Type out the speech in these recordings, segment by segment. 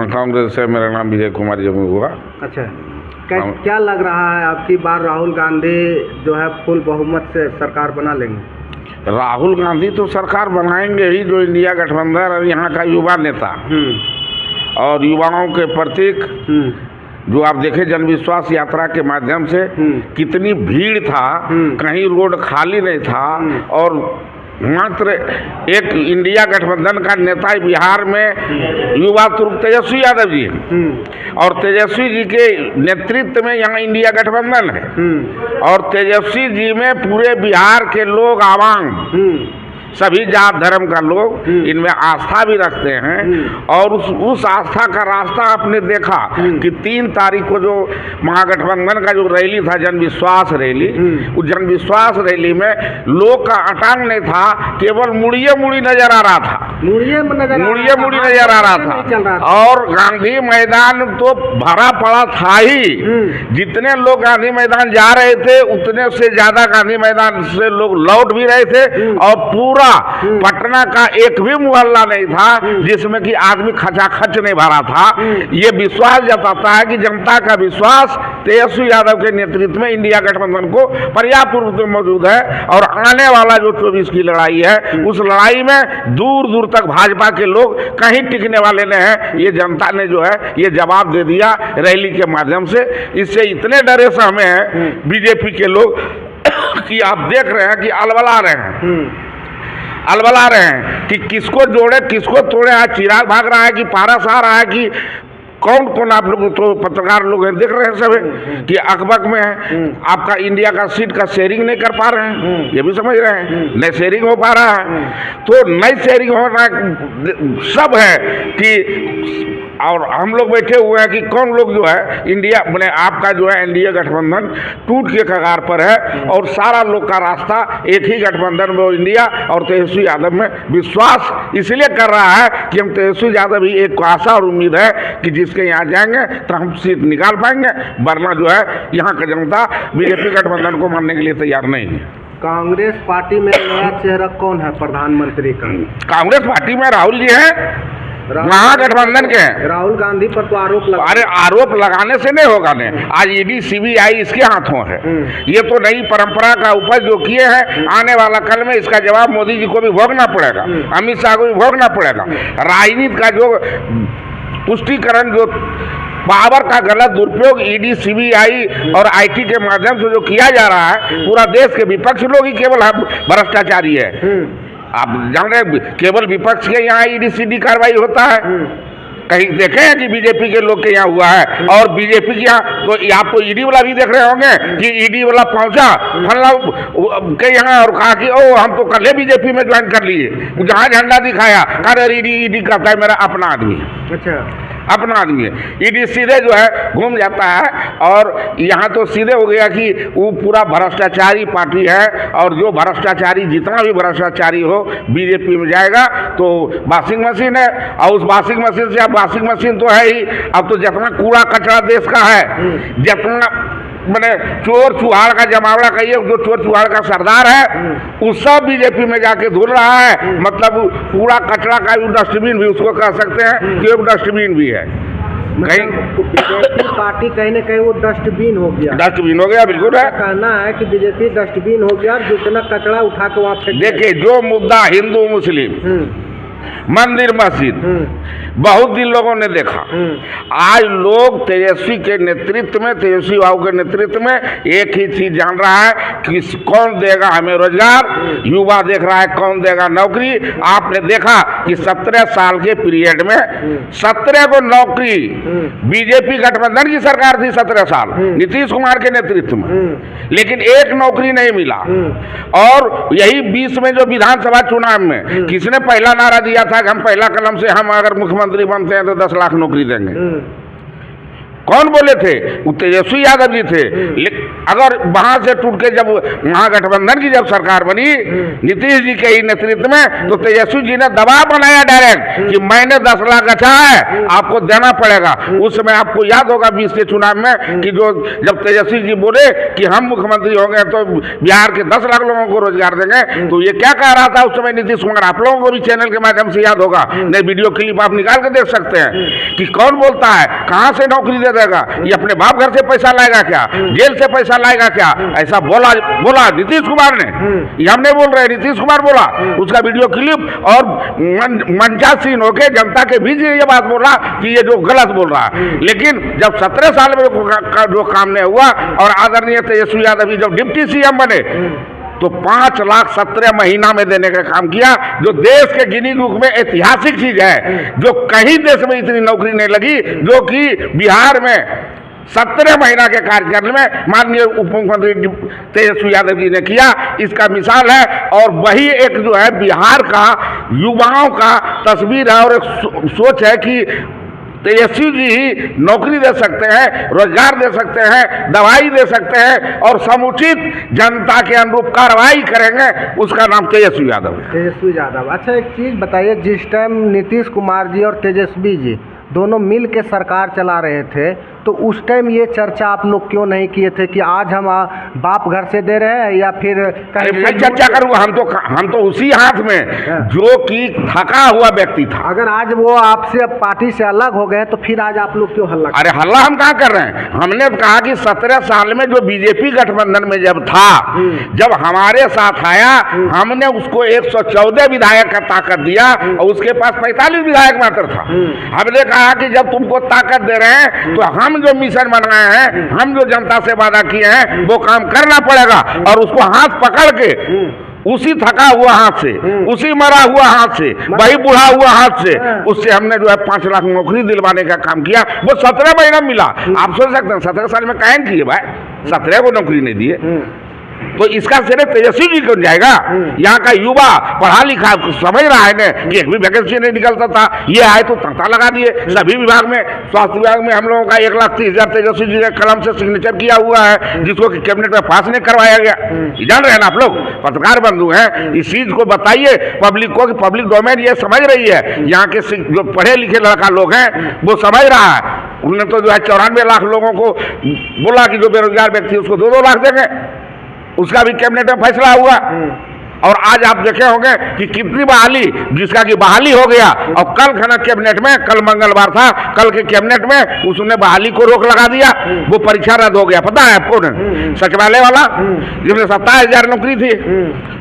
कांग्रेस से मेरा नाम विजय कुमार जम्मू हुआ। अच्छा, क्या लग रहा है अब की बार राहुल गांधी जो है फुल बहुमत से सरकार बना लेंगे? राहुल गांधी तो सरकार बनाएंगे ही, जो इंडिया गठबंधन और यहाँ का युवा नेता और युवाओं के प्रतीक, जो आप देखे जनविश्वास यात्रा के माध्यम से कितनी भीड़ था, कहीं रोड खाली नहीं था। और मात्र एक इंडिया गठबंधन का नेता बिहार में युवा तुर्क तेजस्वी यादव जी हैं और तेजस्वी जी के नेतृत्व में यहाँ इंडिया गठबंधन है और तेजस्वी जी में पूरे बिहार के लोग आवाम, सभी जात धर्म का लोग इनमें आस्था भी रखते हैं। और उस आस्था का रास्ता आपने देखा कि 3 तारीख को जो महागठबंधन का जो रैली था, जनविश्वास रैली, उस जनविश्वास रैली में लोग का अटांग नहीं था, केवल मुड़िए मुड़ी नजर आ रहा था, मुड़िए मुड़ी नजर आ रहा था। और गांधी मैदान तो भरा पड़ा था ही, जितने लोग गांधी मैदान जा रहे थे उतने से ज्यादा गांधी मैदान से लोग लौट भी रहे थे। और पूरा पटना का एक भी मोहल्ला नहीं था जिसमें कि आदमी खचाखच नहीं भरा था। ये विश्वास जताता है कि जनता का विश्वास तेजस्वी यादव के नेतृत्व में इंडिया गठबंधन को पर्याप्त रूप से मौजूद है। और आने वाला जो 24 की लड़ाई है, उस लड़ाई में दूर दूर तक भाजपा के लोग कहीं टिकने वाले नहीं है। ये जनता ने जो है ये जवाब दे दिया रैली के माध्यम से। इससे इतने डरे सहमे हैं बीजेपी के लोग कि आप देख रहे हैं कि अलबला रहे हैं कि किसको जोड़े किसको तोड़े। आज चिराग भाग रहा है कि पारस आ रहा है कि कौन आप लोग तो पत्रकार लोग हैं, देख रहे हैं सब कि अकबक में है आपका इंडिया का सीट का शेयरिंग नहीं कर पा रहे हैं, ये भी समझ रहे हैं, नहीं शेयरिंग हो पा रहा है। तो नहीं शेयरिंग हो रहा सब है कि और हम लोग बैठे हुए हैं कि कौन लोग जो है इंडिया मैंने आपका जो है एनडीए गठबंधन टूट के कगार पर है। और सारा लोग का रास्ता एक ही गठबंधन में इंडिया और तेजस्वी यादव में विश्वास इसलिए कर रहा है कि हम तेजस्वी यादव ही एक आशा और उम्मीद है कि जिसके यहाँ जाएंगे तो हम सीट निकाल पाएंगे, वरना जो है यहाँ का जनता बीजेपी गठबंधन को मानने के लिए तैयार नहीं है। कांग्रेस पार्टी में नया चेहरा कौन है प्रधानमंत्री का? कांग्रेस पार्टी में राहुल जी हैं, महागठबंधन के हैं। राहुल गांधी पर तो आरोप लगा, अरे आरोप लगाने से नहीं होगा नहीं, आज ईडी सीबीआई इसके हाथों है। ये तो नई परंपरा का उपज जो किए हैं, आने वाला कल में इसका जवाब मोदी जी को भी भोगना पड़ेगा, अमित शाह को भी भोगना पड़ेगा। राजनीति का जो पुष्टिकरण, जो पावर का गलत दुरुपयोग ईडी सीबीआई और आईटी के माध्यम से जो किया जा रहा है, पूरा देश के विपक्ष लोग ही केवल भ्रष्टाचारी है। आप जान रहे केवल विपक्ष के यहाँ ईडी सीडी कार्रवाई होता है, कहीं देखे हैं कि बीजेपी के लोग के यहाँ हुआ है? और बीजेपी के यहाँ तो आप तो ईडी वाला भी देख रहे होंगे कि ईडी वाला पहुंचा फल्ला के यहाँ और कहा कि ओ हम तो कल ही बीजेपी में ज्वाइन कर लिए, जहाँ झंडा दिखाया अरे ईडी कहता है मेरा अपना आदमी। अच्छा, अपना आदमी है। ईडी सीधे जो है घूम जाता है और यहाँ तो सीधे हो गया कि वो पूरा भ्रष्टाचारी पार्टी है और जो भ्रष्टाचारी जितना भी भ्रष्टाचारी हो बीजेपी में जाएगा तो वॉशिंग मशीन है। और उस वॉशिंग मशीन से अब वॉशिंग मशीन तो है ही, अब तो जितना कूड़ा कचरा देश का है, जितना मैंने चोर चुहाड़ का जमावड़ा कहिए, जो चोर चुहाड़ का सरदार है वो सब बीजेपी में जाके धुल रहा है। मतलब कूड़ा कचरा का डस्टबिन भी उसको कह सकते हैं कि वो डस्टबिन भी है। कहीं बीजेपी पार्टी कहीं न कहीं वो डस्टबिन हो गया, बिल्कुल है। कहना है कि बीजेपी डस्टबिन हो गया, जितना कचरा उठा के वहाँ फेंक। देखिए जो मुद्दा हिंदू मुस्लिम मंदिर मस्जिद बहुत दिन लोगों ने देखा, आज लोग तेजस्वी के नेतृत्व में, तेजस्वी बाबू के नेतृत्व में एक ही चीज जान रहा है कि कौन देगा हमें रोजगार, युवा देख रहा है कौन देगा नौकरी। आपने देखा कि 17 साल के पीरियड में 17 को नौकरी बीजेपी गठबंधन की सरकार थी, 17 साल नीतीश कुमार के नेतृत्व में, लेकिन एक नौकरी नहीं मिला। और यही 20 में जो विधानसभा चुनाव में किसने पहला नारा दिया था कि हम पहला कलम से हम अगर मुख्यमंत्री बनते हैं तो 10 लाख नौकरी देंगे। कौन बोले थे? वो तेजस्वी यादव जी थे। अगर वहां से टूट के जब महागठबंधन की जब सरकार बनी नीतीश जी के ही नेतृत्व में, तो तेजस्वी जी ने दबाव बनाया डायरेक्ट कि मैंने 10 लाख अच्छा है, आपको देना पड़ेगा। उस समय आपको याद होगा 20 के चुनाव में कि जो जब तेजस्वी जी बोले कि हम मुख्यमंत्री होंगे तो बिहार के 10 लाख लोगों को रोजगार देंगे, तो ये क्या कह रहा था उस समय नीतीश कुमार? आप लोगों को भी चैनल के माध्यम से याद होगा, नए वीडियो क्लिप आप निकाल के देख सकते हैं कि कौन बोलता है, कहां से नौकरी दे देगा, ये अपने बाप घर से पैसा लाएगा क्या, जेल से पैसा लाएगा क्या? ऐसा बोला नीतीश कुमार ने, ये हम नहीं बोल रहे, नीतीश कुमार बोला। उसका वीडियो क्लिप और मंचासीन होकर जनता के बीच ये बात बोला कि ये जो गलत बोल रहा है। लेकिन जब 17 साल में जो काम नहीं हुआ और आदरणीय तेजस्वी यादव जी जब डिप्टी सीएम बने, तो 5 लाख 17 महीना में देने का काम किया, जो देश के गिनी बुक में ऐतिहासिक चीज है, जो कहीं देश में इतनी नौकरी नहीं लगी जो कि बिहार में 17 महीना के कार्यकाल में माननीय उप मुख्यमंत्री तेजस्वी यादव जी ने किया। इसका मिसाल है, और वही एक जो है बिहार का युवाओं का तस्वीर है और एक सोच है कि तेजस्वी जी ही नौकरी दे सकते हैं, रोजगार दे सकते हैं, दवाई दे सकते हैं और समुचित जनता के अनुरूप कार्रवाई करेंगे। उसका नाम तेजस्वी यादव है। तेजस्वी यादव। अच्छा, एक चीज़ बताइए, जिस टाइम नीतीश कुमार जी और तेजस्वी जी दोनों मिल के सरकार चला रहे थे, तो उस टाइम ये चर्चा आप लोग क्यों नहीं किए थे कि आज हम बाप घर से दे रहे हैं या फिर मैं चर्चा करूँगा? हम तो उसी हाथ में जो कि थका हुआ व्यक्ति था। अगर आज वो आपसे पार्टी से अलग हो गए तो फिर आज आप लोग क्यों हल्ला? अरे हल्ला हम कहाँ कर रहे हैं? हमने कहा कि 17 साल में जो बीजेपी गठबंधन में जब था, जब हमारे साथ आया, हमने उसको 114 विधायक का ताकत दिया और उसके पास 45 विधायक मात्र था। हमने कहा कि जब तुमको ताकत दे रहे हैं तो हम जो मिशन बनाए हैं, हम जो जनता से वादा किए हैं, वो काम करना पड़ेगा। और उसको हाथ पकड़ के उसी थका हुआ हाथ से, उसी मरा हुआ हाथ से, वही बुढ़ा हुआ हाथ से, उससे हमने जो है 5 लाख नौकरी दिलवाने का काम किया। वो 17 महीना मिला। आप सोच सकते हैं 17 साल में कायम किए भाई, 17 को नौकरी नहीं दिए, तो इसका श्रेय तेजस्वी जी को जाएगा। यहाँ का युवा पढ़ा लिखा समझ रहा है ना कि एक भी वैकेंसी नहीं निकलता था, ये आए तो तांता लगा दिए। सभी विभाग में, स्वास्थ्य विभाग में हम लोगों का 1,30,000 तेजस्वी जी के कलम से सिग्नेचर किया हुआ है, जिसको कि कैबिनेट में पास नहीं करवाया गया। जान रहे हैं ना आप लोग, पत्रकार बंधु हैं, इस चीज को बताइए पब्लिक को कि पब्लिक डोमेन ये समझ रही है। यहाँ के जो पढ़े लिखे लड़का लोग हैं वो समझ रहा है। उन्होंने तो जो है 94 लाख लोगों को बोला कि जो बेरोजगार व्यक्ति उसको 2-2 लाख देंगे, उसका भी कैबिनेट में फैसला हुआ। और आज आप देखे होंगे कि कितनी बहाली, जिसका कि बहाली हो गया। और कल खाना कैबिनेट में, कल मंगलवार था, कल के कैबिनेट में उसने बहाली को रोक लगा दिया, वो परीक्षा रद्द हो गया। पता है आपको? सचिवालय वाला जिसमें 27,000 नौकरी थी,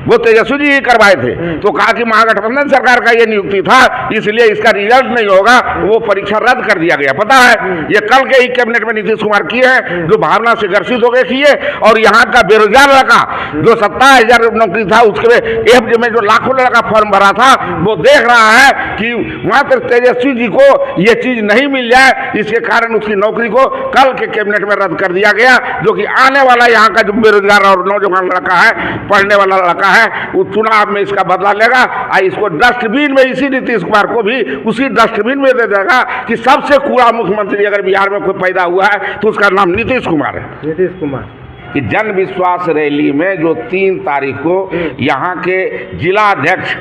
वो तेजस्वी जी करवाए थे। तो कहा कि महागठबंधन सरकार का ये नियुक्ति था, इसलिए इसका रिजल्ट नहीं होगा, वो परीक्षा रद्द कर दिया गया। पता है, ये कल के ही कैबिनेट में नीतीश कुमार किए हैं, जो भावना से ग्रसित हो गए किए। और यहाँ का बेरोजगार लड़का जो 27,000 नौकरी था, उसके एफडी में जो लाखों लड़का फॉर्म भरा था, वो देख रहा है कि मात्र तेजस्वी जी को ये चीज नहीं मिल जाए, इसके कारण उसकी नौकरी को कल के कैबिनेट में रद्द कर दिया गया। जो कि आने वाला यहाँ का जो बेरोजगार और नौजवान लड़का है, पढ़ने वाला लड़का है, वो चुनाव में इसका बदला लेगा और इसको डस्टबिन में, इसी नीतीश कुमार को भी उसी डस्टबिन में दे देगा कि सबसे कूड़ा मुख्यमंत्री अगर बिहार में कोई पैदा हुआ है तो उसका नाम नीतीश कुमार है। नीतीश कुमार कि जन विश्वास रैली में जो 3 तारीख को यहाँ के जिला अध्यक्ष,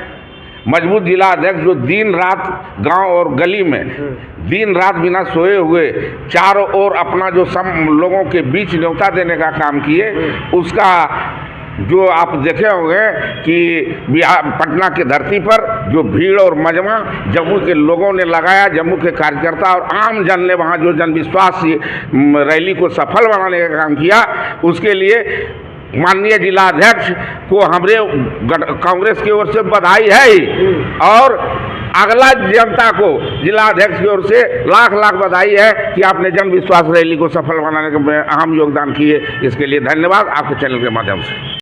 मजबूत जिला अध्यक्ष, जो दिन रात गांव और गली में दिन रात बिना सोए हुए चारों ओर अपना जो लोगों के बीच न्योता देने का काम किए, उसका जो आप देखे होंगे कि बिहार पटना के धरती पर जो भीड़ और मजमा जम्मू के लोगों ने लगाया, जम्मू के कार्यकर्ता और आम जन ने वहाँ जो जन विश्वास रैली को सफल बनाने का काम किया, उसके लिए माननीय जिला अध्यक्ष को हमारे कांग्रेस की ओर से बधाई है ही, और अगला जनता को जिला अध्यक्ष की ओर से लाख लाख बधाई है कि आपने जन विश्वास रैली को सफल बनाने में अहम योगदान किए। इसके लिए धन्यवाद आपके चैनल के माध्यम से।